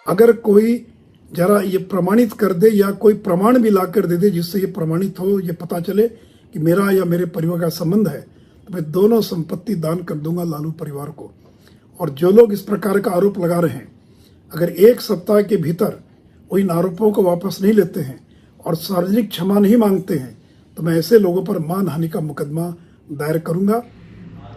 अगर कोई जरा ये प्रमाणित कर दे या कोई प्रमाण भी ला कर दे दे जिससे ये प्रमाणित हो, ये पता चले कि मेरा या मेरे परिवार का संबंध है, तो मैं दोनों संपत्ति दान कर दूंगा लालू परिवार को। और जो लोग इस प्रकार का आरोप लगा रहे हैं, अगर 1 सप्ताह के भीतर वो इन आरोपों को वापस नहीं लेते हैं और सार्वजनिक क्षमा नहीं मांगते हैं, तो मैं ऐसे लोगों पर मानहानि का मुकदमा दायर करूंगा।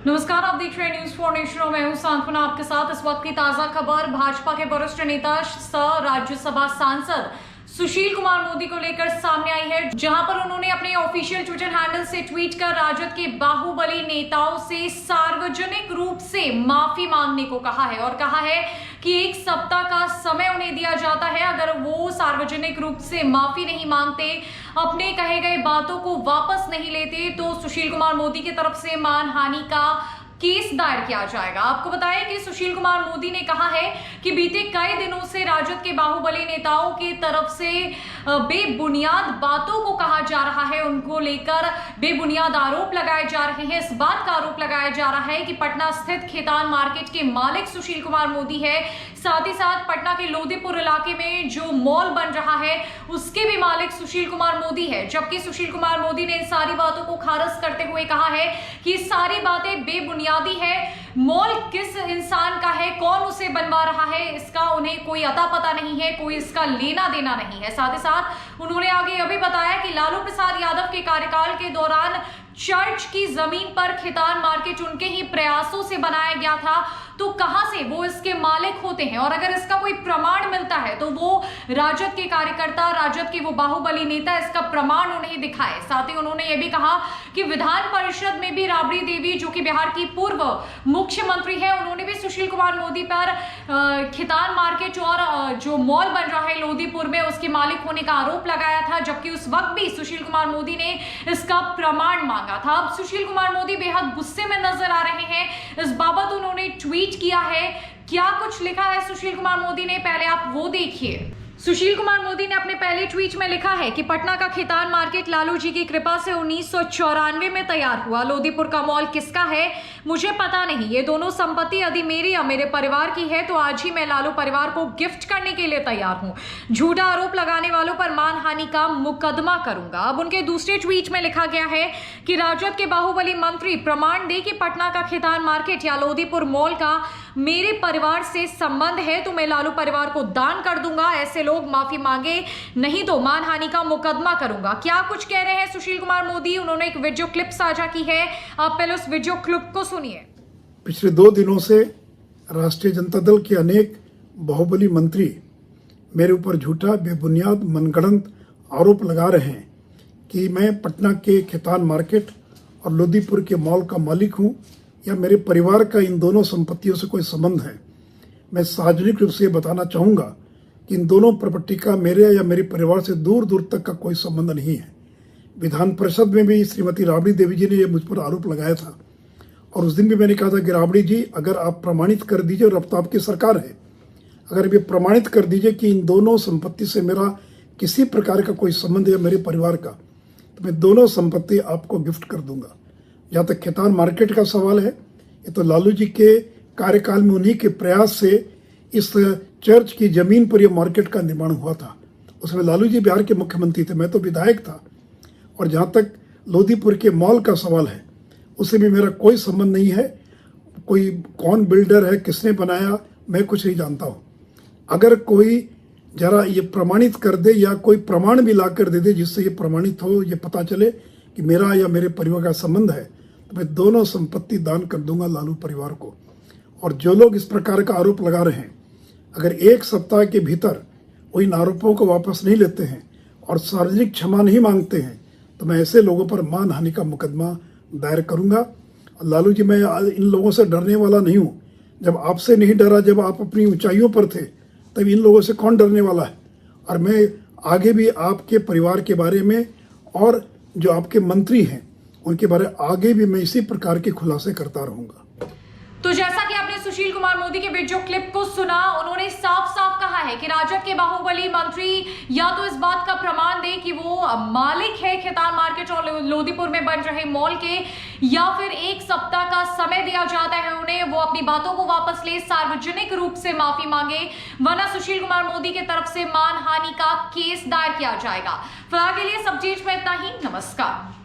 नमस्कार, आप देख रहे हैं न्यूज़ फॉर नेशन और मैं हूं सांत्वना आपके साथ। इस वक्त की ताजा खबर भाजपा के वरिष्ठ नेता सह राज्यसभा सांसद सुशील कुमार मोदी को लेकर सामने आई है, जहां पर उन्होंने अपने ऑफिशियल ट्विटर हैंडल से ट्वीट कर राजद के बाहुबली नेताओं से सार्वजनिक रूप से माफी मांगने को कहा है और कहा है कि 1 सप्ताह का समय उन्हें दिया जाता है। अगर वो सार्वजनिक रूप से माफी नहीं मांगते, अपने कहे गए बातों को वापस नहीं लेते, तो सुशील कुमार मोदी की तरफ से मानहानि का केस दायर किया जाएगा। आपको बताएं कि सुशील कुमार मोदी ने कहा है कि बीते कई दिनों से राजद के बाहुबली नेताओं की तरफ से बेबुनियाद बातों को कहा जा रहा है, उनको लेकर बेबुनियाद आरोप लगाए जा रहे हैं। इस बात का आरोप लगाया जा रहा है कि पटना स्थित खेतान मार्केट के मालिक सुशील कुमार मोदी है, साथ ही साथ पटना के लोदीपुर इलाके में जो मॉल बन रहा है उसके भी मालिक सुशील कुमार मोदी है। जबकि सुशील कुमार मोदी ने इन सारी बातों को खारिज करते हुए कहा है कि सारी बातें बेबुनियादी है। मॉल किस इंसान का है, कौन उसे बनवा रहा है, इसका उन्हें कोई अता पता नहीं है, कोई इसका लेना देना नहीं है। साथ ही साथ उन्होंने आगे यह भी बताया कि लालू प्रसाद यादव के कार्यकाल के दौरान चर्च की जमीन पर खेतान मार्केट उनके ही प्रयासों से बनाया गया था, तो कहां से वो इसके मालिक होते हैं। और अगर इसका कोई प्रमाण मिलता है तो वो राजद के कार्यकर्ता, राजद के वो बाहुबली नेता इसका प्रमाण उन्हें दिखाए। साथ ही उन्होंने ये भी कहा कि विधान परिषद में भी राबड़ी देवी, जो कि बिहार की पूर्व मुख्यमंत्री है, उन्होंने भी सुशील कुमार मोदी पर खेतान मार्केट और जो मॉल बन रहा है लोदीपुर में उसके मालिक होने का आरोप लगाया था। जबकि उस वक्त भी सुशील कुमार मोदी ने इसका प्रमाण मांगा था। अब सुशील कुमार मोदी बेहद गुस्से में नजर आ रहे हैं। इस बाबत उन्होंने ट्वीट किया है। क्या कुछ लिखा है सुशील कुमार मोदी ने, पहले आप वो देखिए। सुशील कुमार मोदी ने अपने पहले ट्वीट में लिखा है कि पटना का खेतान मार्केट लालू जी की कृपा से 1994 में तैयार हुआ। लोदीपुर का मॉल किसका है मुझे पता नहीं। ये दोनों संपत्ति यदि मेरी या मेरे परिवार की है तो आज ही मैं लालू परिवार को गिफ्ट करने के लिए तैयार हूं। झूठा आरोप लगाने वालों पर मानहानि का मुकदमा करूंगा। अब उनके दूसरे ट्वीट में लिखा गया है कि राजद के बाहुबली मंत्री प्रमाण दे कि पटना का खेतान मार्केट या लोदीपुर मॉल का मेरे परिवार से संबंध है तो मैं लालू परिवार को दान कर दूंगा। ऐसे लोग माफी मांगे, नहीं तो मानहानि का मुकदमा करूंगा। क्या कुछ कह रहे हैं सुशील कुमार मोदी, उन्होंने एक वीडियो क्लिप साझा की है, आप पहले उस वीडियो क्लिप को सुनिए। पिछले 2 दिनों से राष्ट्रीय जनता दल के अनेक बाहुबली मंत्री मेरे ऊपर झूठा बेबुनियाद मनगढ़ंत आरोप लगा रहे हैं कि मैं पटना के खेतान मार्केट और लोदीपुर के मॉल का मालिक हूं या मेरे परिवार का इन दोनों संपत्तियों से कोई संबंध है। मैं सार्वजनिक रूप से बताना चाहूंगा कि इन दोनों प्रॉपर्टी का मेरे या मेरे परिवार से दूर दूर तक का कोई संबंध नहीं है। विधान परिषद में भी श्रीमती राबड़ी देवी जी ने यह मुझ पर आरोप लगाया था और उस दिन भी मैंने कहा था कि राबड़ी जी, अगर आप प्रमाणित कर दीजिए, और अब तो आपकी सरकार है, अगर ये प्रमाणित कर दीजिए कि इन दोनों संपत्ति से मेरा किसी प्रकार का कोई संबंध है मेरे परिवार का, तो मैं दोनों संपत्ति आपको गिफ्ट कर दूंगा। जहाँ तक खेतान मार्केट का सवाल है, ये तो लालू जी के कार्यकाल में उन्हीं के प्रयास से इस चर्च की जमीन पर यह मार्केट का निर्माण हुआ था। उसमें लालू जी बिहार के मुख्यमंत्री थे, मैं तो विधायक था। और जहाँ तक लोदीपुर के मॉल का सवाल है, उससे भी मेरा कोई संबंध नहीं है। कोई कौन बिल्डर है, किसने बनाया, मैं कुछ नहीं जानता हूँ। अगर कोई जरा ये प्रमाणित कर दे या कोई प्रमाण भी ला कर दे दे जिससे ये प्रमाणित हो, ये पता चले कि मेरा या मेरे परिवार का संबंध है, तो मैं दोनों संपत्ति दान कर दूंगा लालू परिवार को। और जो लोग इस प्रकार का आरोप लगा रहे हैं, अगर 1 सप्ताह के भीतर वो इन आरोपों को वापस नहीं लेते हैं और सार्वजनिक क्षमा नहीं मांगते हैं, तो मैं ऐसे लोगों पर मानहानि का मुकदमा दायर करूंगा। लालू जी, मैं इन लोगों से डरने वाला नहीं हूँ। जब आपसे नहीं डरा, जब आप अपनी ऊंचाइयों पर थे, तब इन लोगों से कौन डरने वाला है। और मैं आगे भी आपके परिवार के बारे में और जो आपके मंत्री हैं उनके बारे में आगे भी मैं इसी प्रकार के खुलासे करता रहूंगा। तो जैसा कि आपने सुशील कुमार मोदी के बीच जो क्लिप को सुना, उन्होंने साफ साफ कहा है कि राजद के बाहुबली मंत्री या तो इस बात का प्रमाण दे कि वो मालिक है खैतान मार्केट और लोदीपुर में बन रहे मॉल के, या फिर एक सप्ताह का समय दिया जाता है उन्हें, वो अपनी बातों को वापस ले, सार्वजनिक रूप से माफी मांगे, वरना सुशील कुमार मोदी की तरफ से मानहानि का केस दायर किया जाएगा। फिलहाल के लिए सब चीज में इतना ही। नमस्कार।